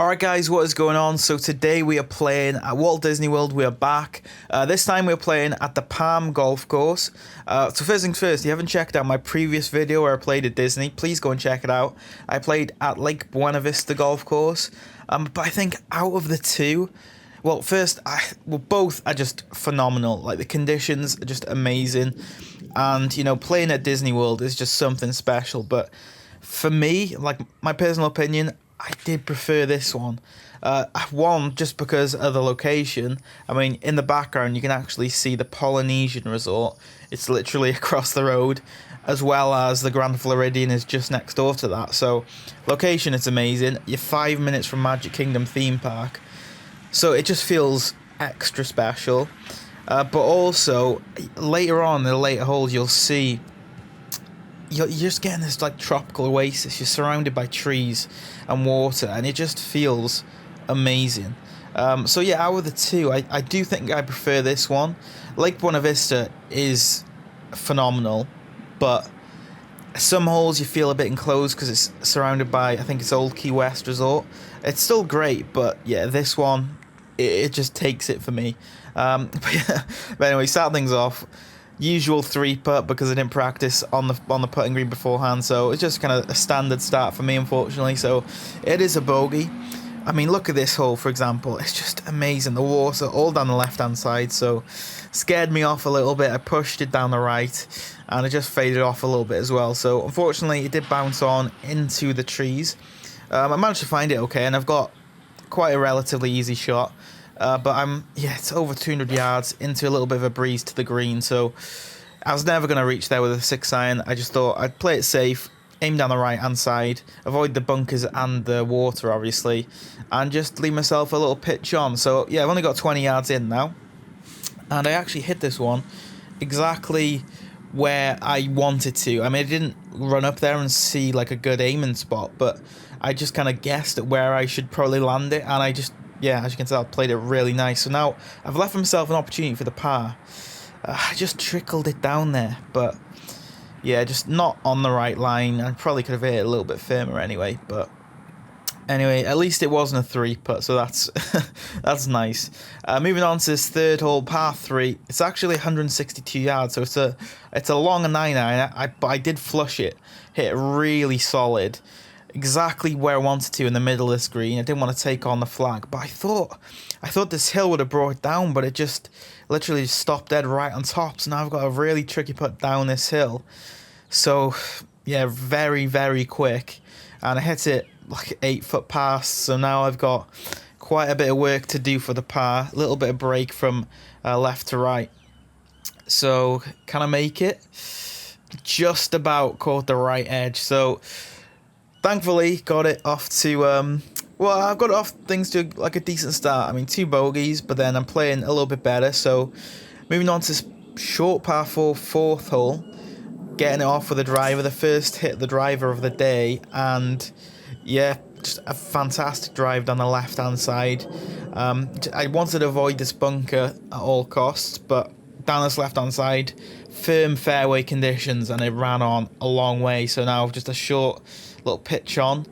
Alright guys, what is going on? So today we are playing at Walt Disney World. We are back. This time we're playing at the Palm Golf Course. So first things first, if you haven't checked out my previous video where I played at Disney, please go and check it out. I played at Lake Buena Vista Golf Course. But I think out of the two, well, both are just phenomenal. Like, the conditions are just amazing. And, you know, playing at Disney World is just something special. But for me, like, my personal opinion, I did prefer this one. One, just because of the location. I mean, in the background, you can actually see the Polynesian Resort. It's literally across the road, as well as the Grand Floridian is just next door to that. So, location, it's amazing. You're 5 minutes from Magic Kingdom theme park. So, it just feels extra special. But also, later on, in the later holes, you'll see you're just getting this like tropical oasis. You're surrounded by trees and water, and it just feels amazing. So yeah, out of the two, I do think I prefer this one. Lake Buena Vista is phenomenal, but some holes you feel a bit enclosed because it's surrounded by, I think it's Old Key West Resort. It's still great, but yeah, this one, it just takes it for me. But anyway, start things off. Usual 3-putt because I didn't practice on the putting green beforehand, so it's just kind of a standard start for me, unfortunately. So it is a bogey. I mean, look at this hole, for example. It's just amazing. The water all down the left-hand side, so scared me off a little bit. I pushed it down the right, and it just faded off a little bit as well. So unfortunately, it did bounce on into the trees. I managed to find it okay, and I've got quite a relatively easy shot. But it's over 200 yards into a little bit of a breeze to the green, so I was never going to reach there with a 6-iron. I just thought I'd play it safe, aim down the right-hand side, avoid the bunkers and the water, obviously, and just leave myself a little pitch on. So, yeah, I've only got 20 yards in now, and I actually hit this one exactly where I wanted to. I mean, I didn't run up there and see, like, a good aiming spot, but I just kind of guessed at where I should probably land it, and yeah, as you can tell, I played it really nice. So now I've left myself an opportunity for the par. I just trickled it down there, but yeah, just not on the right line. I probably could have hit it a little bit firmer anyway. But anyway, at least it wasn't a 3-putt, so that's that's nice. Moving on to this third hole, par 3. It's actually 162 yards, so it's a long 9-iron. But I did flush it, hit it really solid. Exactly where I wanted to in the middle of this green. I didn't want to take on the flag, but I thought this hill would have brought it down, but it just literally stopped dead right on top. So now I've got a really tricky putt down this hill. So yeah, very, very quick, and I hit it like 8-foot past. So now I've got quite a bit of work to do for the par. A little bit of break from left to right. So can I make it? Just about caught the right edge. So thankfully, got it off to, I've got it off things to like a decent start. I mean, 2 bogeys, but then I'm playing a little bit better. So, moving on to this short par 4, 4th hole, getting it off with a driver. The first hit the driver of the day, and yeah, just a fantastic drive down the left-hand side. I wanted to avoid this bunker at all costs, but down this left-hand side, firm fairway conditions, and it ran on a long way. So now just a short little pitch on.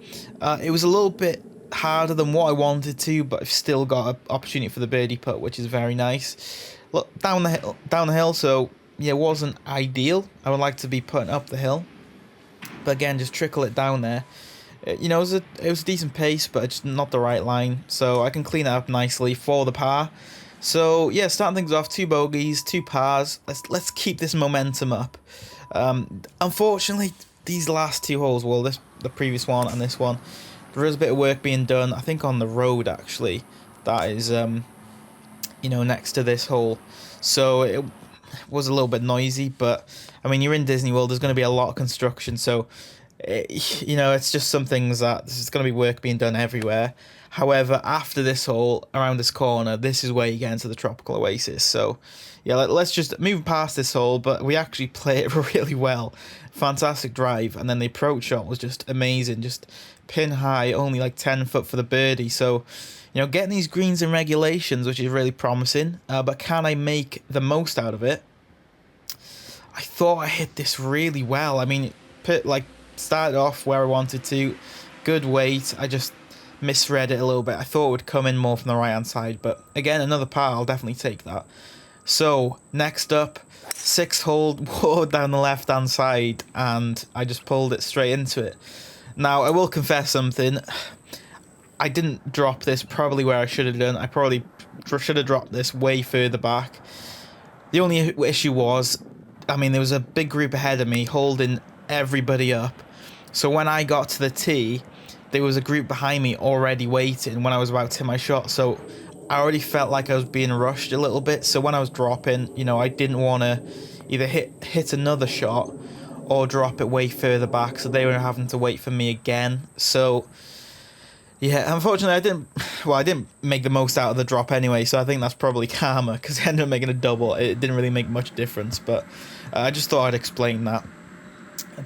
It was a little bit harder than what I wanted to, but I've still got an opportunity for the birdie putt, which is very nice. Look, down the hill, so yeah, it wasn't ideal. I would like to be putting up the hill, but again, just trickle it down there. You know, it was a decent pace, but it's not the right line, so I can clean it up nicely for the par. So yeah, starting things off, 2 bogeys, 2 pars. Let's keep this momentum up. Unfortunately, these last 2 holes, well, the previous one and this one, there is a bit of work being done, I think on the road actually, that is, you know, next to this hole. So it was a little bit noisy, but I mean, you're in Disney World, there's going to be a lot of construction, so, you know, it's just some things that there's going to be work being done everywhere. However, after this hole, around this corner, this is where you get into the tropical oasis. So, yeah, let's just move past this hole, but we actually play it really well. Fantastic drive, and then the approach shot was just amazing. Just pin high, only like 10 foot for the birdie. So, you know, getting these greens in regulations, which is really promising. But can I make the most out of it? I thought I hit this really well. I mean, started off where I wanted to. Good weight. I just misread it a little bit. I thought it would come in more from the right hand side, but again, another par, I'll definitely take that. So next up, 6th hole, water down the left hand side, and I just pulled it straight into it. Now I will confess something. I didn't drop this probably where I should have done. I probably should have dropped this way further back. The only issue was, I mean, there was a big group ahead of me holding everybody up. So when I got to the tee, there was a group behind me already waiting when I was about to hit my shot. So I already felt like I was being rushed a little bit. So when I was dropping, you know, I didn't want to either hit another shot or drop it way further back. So they were having to wait for me again. So yeah, unfortunately, I didn't make the most out of the drop anyway, so I think that's probably karma, because I ended up making a double. It didn't really make much difference, but I just thought I'd explain that.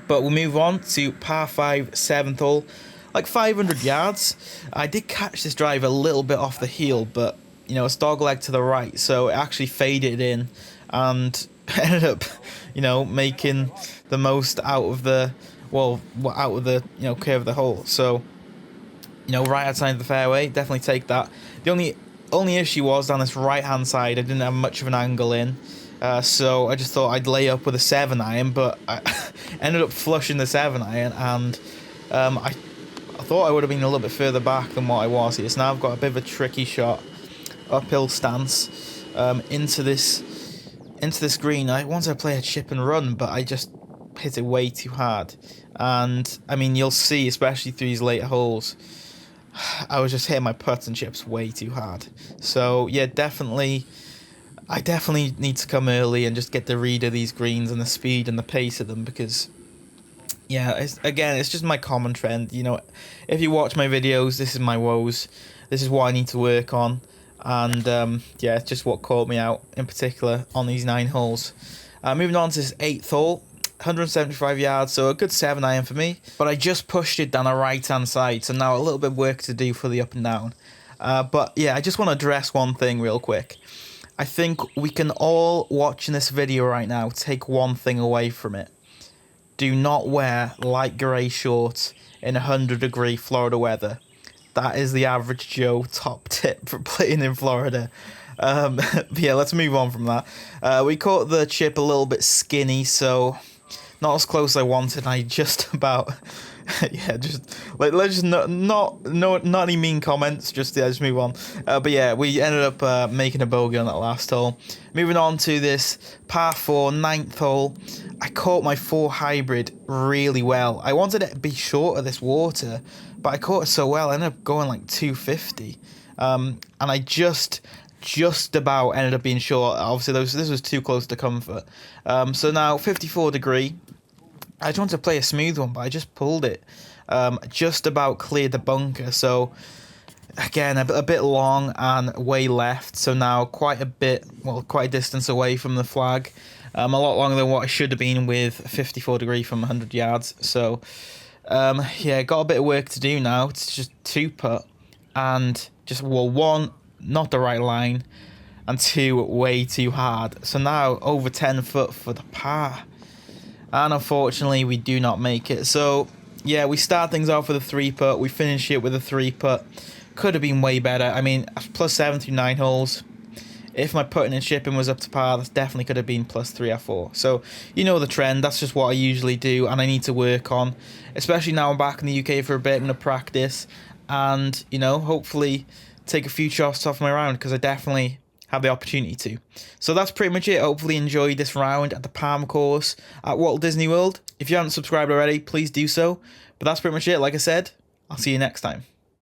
But we'll move on to par 5, 7th hole, like 500 yards. I did catch this drive a little bit off the heel, but, you know, it's dog leg to the right, so it actually faded in, and ended up, you know, making the most out of the, you know, curve of the hole, so... You know, right outside of the fairway, definitely take that. The only issue was down this right-hand side, I didn't have much of an angle in. So I just thought I'd lay up with a 7-iron, but I ended up flushing the 7-iron, and I thought I would have been a little bit further back than what I was here. So now I've got a bit of a tricky shot, uphill stance, into this green. I wanted to play a chip and run, but I just hit it way too hard. And, I mean, you'll see, especially through these later holes, I was just hitting my putts and chips way too hard. So yeah, I definitely need to come early and just get the read of these greens and the speed and the pace of them, because yeah, it's just my common trend. You know, if you watch my videos, this is my woes. This is what I need to work on, and yeah, it's just what caught me out in particular on these 9 holes. Moving on to this 8th hole. 175 yards, so a good 7-iron for me, but I just pushed it down the right hand side, so now a little bit of work to do for the up and down. But yeah, I just want to address one thing real quick. I think we can all, watching this video right now, take one thing away from it. Do not wear light grey shorts in 100-degree Florida weather. That is the average Joe top tip for playing in Florida. But yeah, let's move on from that. We caught the chip a little bit skinny, so not as close as I wanted. I just about, yeah, just like, let's just not any mean comments. Just move on. But yeah, we ended up making a bogey on that last hole. Moving on to this par 4, 9th hole. I caught my 4 hybrid really well. I wanted it to be short of this water, but I caught it so well. I ended up going like 250, and I just about ended up being short. Obviously, this was too close to comfort. So now 54-degree. I just wanted to play a smooth one, but I just pulled it. Just about cleared the bunker. So again, a bit long and way left. So now quite a distance away from the flag. A lot longer than what I should have been with 54-degree from 100 yards. So yeah, got a bit of work to do now. It's just 2-putt, and just 1, not the right line, and 2, way too hard. So now over 10 foot for the par, and unfortunately we do not make it. So yeah, we start things off with a 3-putt, we finish it with a 3-putt. Could have been way better. I mean, +7 through 9 holes. If my putting and chipping was up to par, that definitely could have been +3 or 4. So you know the trend. That's just what I usually do, and I need to work on, especially now I'm back in the UK for a bit. I'm gonna practice, and you know, hopefully take a few shots off my round, because I definitely have the opportunity to. So that's pretty much it. Hopefully you enjoyed this round at the Palm course at Walt Disney World. If you haven't subscribed already, please do so. But that's pretty much it. Like I said, I'll see you next time.